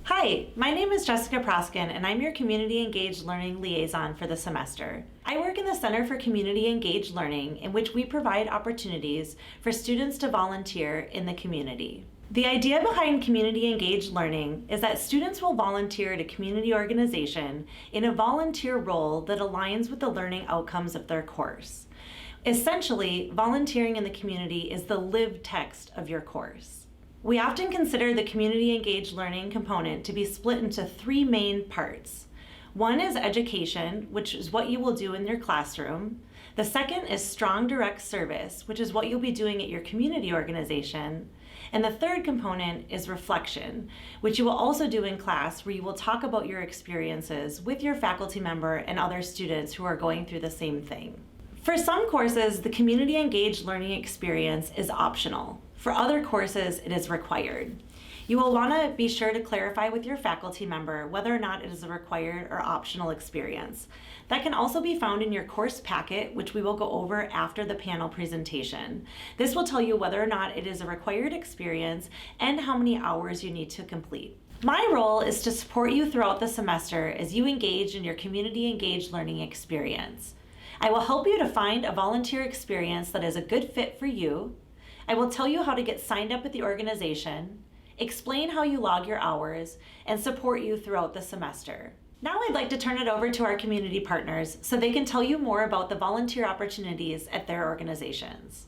Hi, my name is Jessica Proskin and I'm your Community Engaged Learning Liaison for the semester. I work in the Center for Community Engaged Learning, in which we provide opportunities for students to volunteer in the community. The idea behind Community Engaged Learning is that students will volunteer at a community organization in a volunteer role that aligns with the learning outcomes of their course. Essentially, volunteering in the community is the live text of your course. We often consider the community engaged learning component to be split into three main parts. One is education, which is what you will do in your classroom. The second is strong direct service, which is what you'll be doing at your community organization. And the third component is reflection, which you will also do in class, where you will talk about your experiences with your faculty member and other students who are going through the same thing. For some courses, the community engaged learning experience is optional. For other courses, it is required. You will want to be sure to clarify with your faculty member whether or not it is a required or optional experience. That can also be found in your course packet, which we will go over after the panel presentation. This will tell you whether or not it is a required experience and how many hours you need to complete. My role is to support you throughout the semester as you engage in your community engaged learning experience. I will help you to find a volunteer experience that is a good fit for you. I will tell you how to get signed up with the organization, explain how you log your hours, and support you throughout the semester. Now I'd like to turn it over to our community partners so they can tell you more about the volunteer opportunities at their organizations.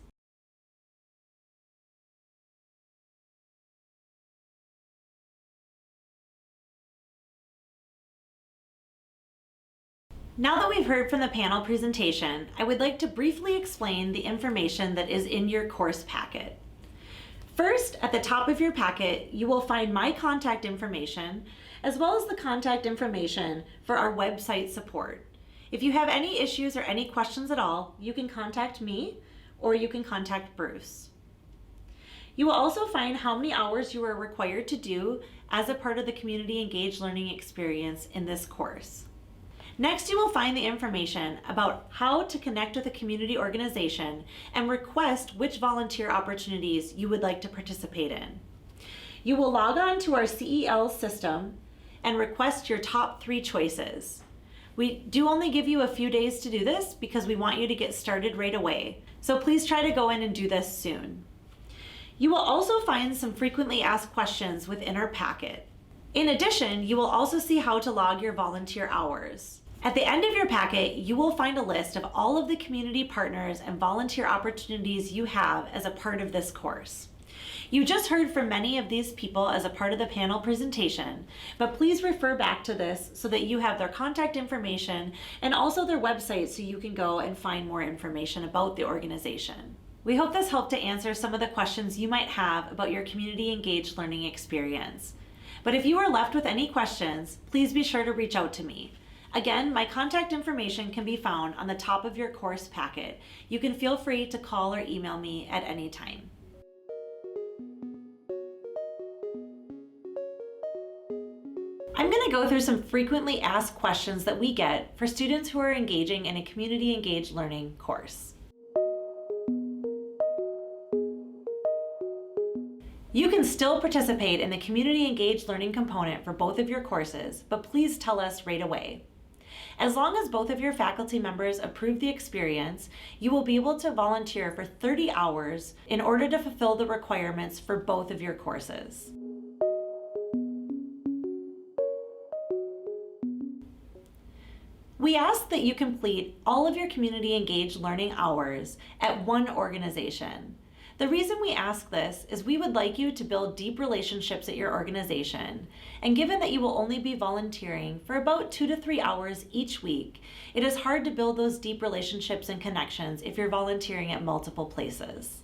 Now that we've heard from the panel presentation, I would like to briefly explain the information that is in your course packet. First, at the top of your packet, you will find my contact information, as well as the contact information for our website support. If you have any issues or any questions at all, you can contact me or you can contact Bruce. You will also find how many hours you are required to do as a part of the community engaged learning experience in this course. Next, you will find the information about how to connect with a community organization and request which volunteer opportunities you would like to participate in. You will log on to our CEL system and request your top 3 choices. We do only give you a few days to do this because we want you to get started right away. So please try to go in and do this soon. You will also find some frequently asked questions within our packet. In addition, you will also see how to log your volunteer hours. At the end of your packet, you will find a list of all of the community partners and volunteer opportunities you have as a part of this course. You just heard from many of these people as a part of the panel presentation, but please refer back to this so that you have their contact information and also their website so you can go and find more information about the organization. We hope this helped to answer some of the questions you might have about your community engaged learning experience. But if you are left with any questions, please be sure to reach out to me. Again, my contact information can be found on the top of your course packet. You can feel free to call or email me at any time. I'm going to go through some frequently asked questions that we get for students who are engaging in a community engaged learning course. You can still participate in the community engaged learning component for both of your courses, but please tell us right away. As long as both of your faculty members approve the experience, you will be able to volunteer for 30 hours in order to fulfill the requirements for both of your courses. We ask that you complete all of your community engaged learning hours at one organization. The reason we ask this is we would like you to build deep relationships at your organization, and given that you will only be volunteering for about 2 to 3 hours each week, it is hard to build those deep relationships and connections if you're volunteering at multiple places.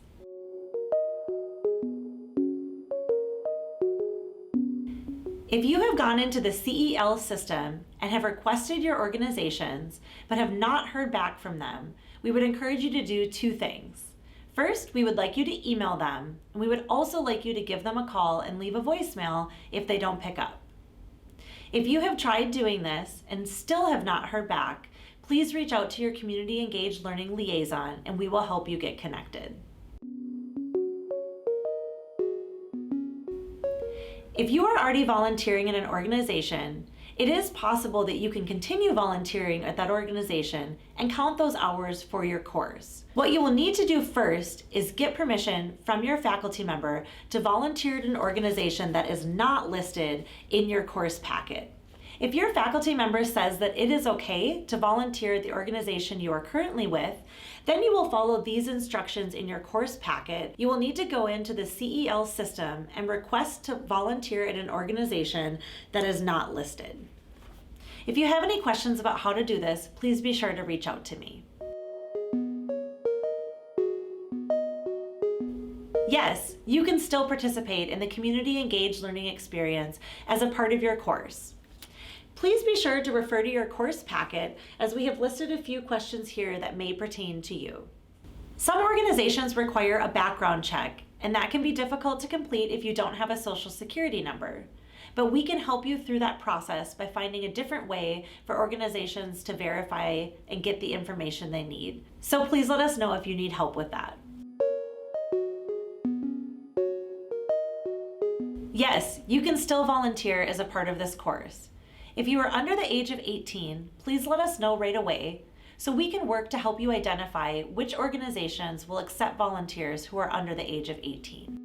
If you have gone into the CEL system and have requested your organizations but have not heard back from them, we would encourage you to do 2 things. First, we would like you to email them, and we would also like you to give them a call and leave a voicemail if they don't pick up. If you have tried doing this and still have not heard back, please reach out to your Community Engaged Learning Liaison and we will help you get connected. If you are already volunteering in an organization, it is possible that you can continue volunteering at that organization and count those hours for your course. What you will need to do first is get permission from your faculty member to volunteer at an organization that is not listed in your course packet. If your faculty member says that it is okay to volunteer at the organization you are currently with, then you will follow these instructions in your course packet. You will need to go into the CEL system and request to volunteer at an organization that is not listed. If you have any questions about how to do this, please be sure to reach out to me. Yes, you can still participate in the Community Engaged Learning experience as a part of your course. Please be sure to refer to your course packet, as we have listed a few questions here that may pertain to you. Some organizations require a background check, and that can be difficult to complete if you don't have a social security number. But we can help you through that process by finding a different way for organizations to verify and get the information they need. So please let us know if you need help with that. Yes, you can still volunteer as a part of this course. If you are under the age of 18, please let us know right away so we can work to help you identify which organizations will accept volunteers who are under the age of 18.